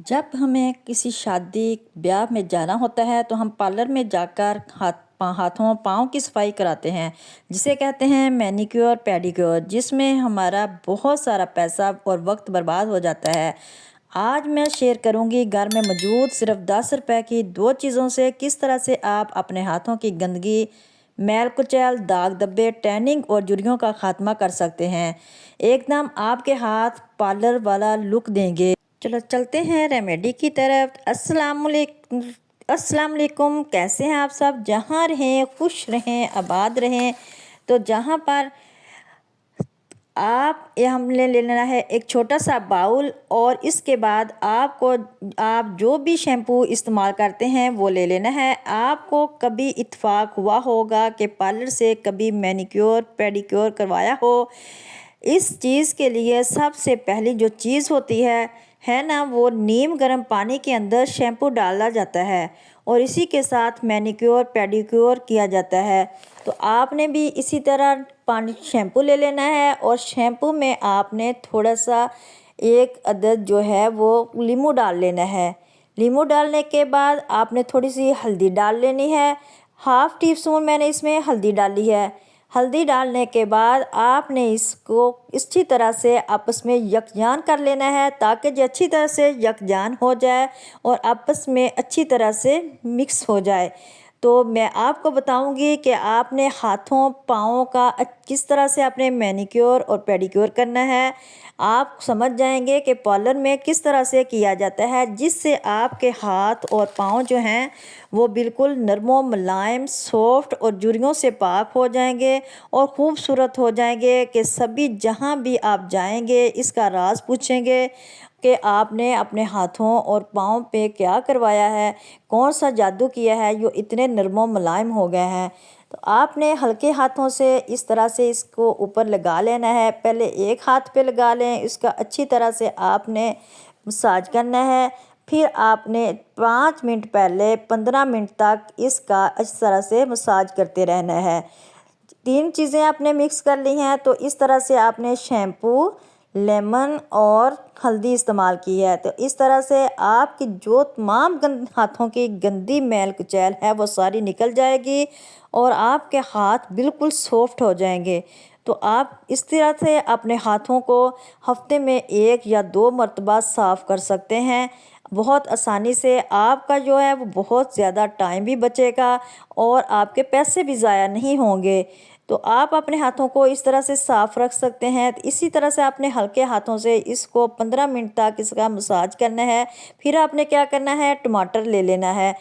जब हमें किसी शादी ब्याह में जाना होता है तो हम पार्लर में जाकर हाथों पाँव की सफाई कराते हैं, जिसे कहते हैं मैनिक्योर पेडिक्योर, जिसमें हमारा बहुत सारा पैसा और वक्त बर्बाद हो जाता है। आज मैं शेयर करूंगी घर में मौजूद सिर्फ 10 रुपए की दो चीज़ों से किस तरह से आप अपने हाथों की गंदगी, मैल कुचैल, दाग धब्बे, टैनिंग और झुर्रियों का खात्मा कर सकते हैं। एकदम आपके हाथ पार्लर वाला लुक देंगे। चलो चलते हैं रेमेडी की तरफ। अस्सलाम वालेकुम, कैसे हैं आप सब? जहाँ रहें खुश रहें, आबाद रहें। तो जहाँ पर आप ये हमने ले लेना है एक छोटा सा बाउल, और इसके बाद आप जो भी शैम्पू इस्तेमाल करते हैं वो ले लेना है। आपको कभी इत्तेफाक हुआ होगा कि पार्लर से कभी मैनिक्योर पेडिक्योर करवाया हो। इस चीज़ के लिए सबसे पहली जो चीज़ होती है ना, वो नीम गर्म पानी के अंदर शैम्पू डाला जाता है और इसी के साथ मैनिक्योर पेडिक्योर किया जाता है। तो आपने भी इसी तरह पानी शैम्पू ले लेना है और शैम्पू में आपने थोड़ा सा एक अदद जो है वो लीमू डाल लेना है। लीमू डालने के बाद आपने थोड़ी सी हल्दी डाल लेनी है। हाफ़ टी स्पून मैंने इसमें हल्दी डाली है। हल्दी डालने के बाद आपने इसको अच्छी तरह से आपस में यकजान कर लेना है, ताकि ये अच्छी तरह से यकजान हो जाए और आपस में अच्छी तरह से मिक्स हो जाए। तो मैं आपको बताऊंगी कि आपने हाथों पाँवों का किस तरह से आपने मैनिक्योर और पेडिक्योर करना है। आप समझ जाएंगे कि पार्लर में किस तरह से किया जाता है, जिससे आपके हाथ और पाँव जो हैं वो बिल्कुल नरमो मुलायम सॉफ्ट और झुर्रियों से पाक हो जाएंगे और ख़ूबसूरत हो जाएंगे कि सभी जहाँ भी आप जाएंगे इसका राज पूछेंगे कि आपने अपने हाथों और पाँव पे क्या करवाया है, कौन सा जादू किया है, जो इतने नरमो मुलायम हो गए हैं। तो आपने हल्के हाथों से इस तरह से इसको ऊपर लगा लेना है। पहले एक हाथ पे लगा लें, इसका अच्छी तरह से आपने मसाज करना है। फिर आपने 5 मिनट पहले 15 मिनट तक इसका अच्छी तरह से मसाज करते रहना है। 3 चीज़ें आपने मिक्स कर ली हैं। तो इस तरह से आपने शैम्पू, लेमन और हल्दी इस्तेमाल की है। तो इस तरह से आपकी जो तमाम हाथों की गंदी मैल कुचैल है वो सारी निकल जाएगी और आपके हाथ बिल्कुल सॉफ्ट हो जाएंगे। तो आप इस तरह से अपने हाथों को हफ्ते में 1 या 2 मरतबा साफ़ कर सकते हैं। बहुत आसानी से आपका जो है वो बहुत ज़्यादा टाइम भी बचेगा और आपके पैसे भी ज़ाया नहीं होंगे। तो आप अपने हाथों को इस तरह से साफ़ रख सकते हैं। तो इसी तरह से आपने हल्के हाथों से इसको 15 मिनट तक इसका मसाज करना है। फिर आपने क्या करना है, टमाटर ले लेना है।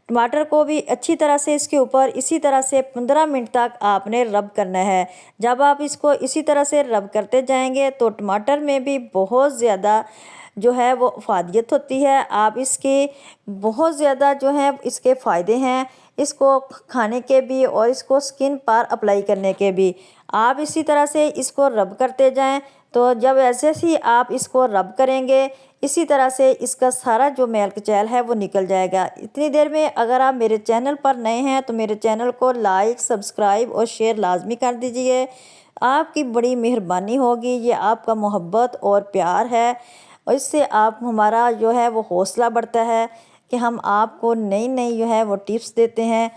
टमाटर को भी अच्छी तरह से इसके ऊपर इसी तरह से 15 मिनट तक आपने रब करना है। जब आप इसको इसी तरह से रब करते जाएंगे तो टमाटर में भी बहुत ज़्यादा जो है वो फ़ायदियत होती है। आप इसकी बहुत ज़्यादा जो है इसके फ़ायदे हैं, इसको खाने के भी और इसको स्किन पर अप्लाई करने के भी। आप इसी तरह से इसको रब करते जाएं। तो जब ऐसे ही आप इसको रब करेंगे, इसी तरह से इसका सारा जो मैल कुचैल है वो निकल जाएगा। इतनी देर में अगर आप मेरे चैनल पर नए हैं तो मेरे चैनल को लाइक, सब्सक्राइब और शेयर लाजमी कर दीजिए। आपकी बड़ी मेहरबानी होगी, ये आपका मोहब्बत और प्यार है और इससे आप हमारा जो है वो हौसला बढ़ता है कि हम आपको नई नई जो है वो टिप्स देते हैं।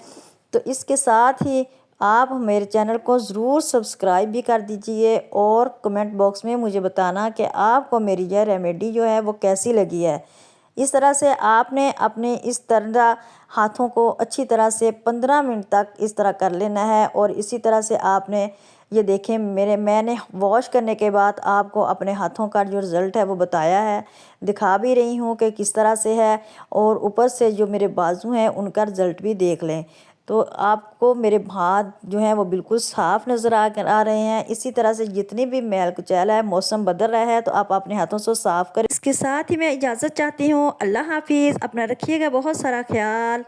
तो इसके साथ ही आप मेरे चैनल को ज़रूर सब्सक्राइब भी कर दीजिए और कमेंट बॉक्स में मुझे बताना कि आपको मेरी यह रेमेडी जो है वो कैसी लगी है। इस तरह से आपने अपने इस तरह हाथों को अच्छी तरह से 15 मिनट तक इस तरह कर लेना है और इसी तरह से आपने ये देखें मैंने वॉश करने के बाद आपको अपने हाथों का जो रिज़ल्ट है वो बताया है, दिखा भी रही हूँ कि किस तरह से है और ऊपर से जो मेरे बाजू हैं उनका रिज़ल्ट भी देख लें। तो आपको मेरे हाथ जो हैं वो बिल्कुल साफ़ नज़र आ रहे हैं। इसी तरह से जितनी भी मैल कुचैल है, मौसम बदल रहा है तो आप अपने हाथों से साफ़ करें। इसके साथ ही मैं इजाज़त चाहती हूँ। अल्लाह हाफिज़। अपना रखिएगा बहुत सारा ख्याल।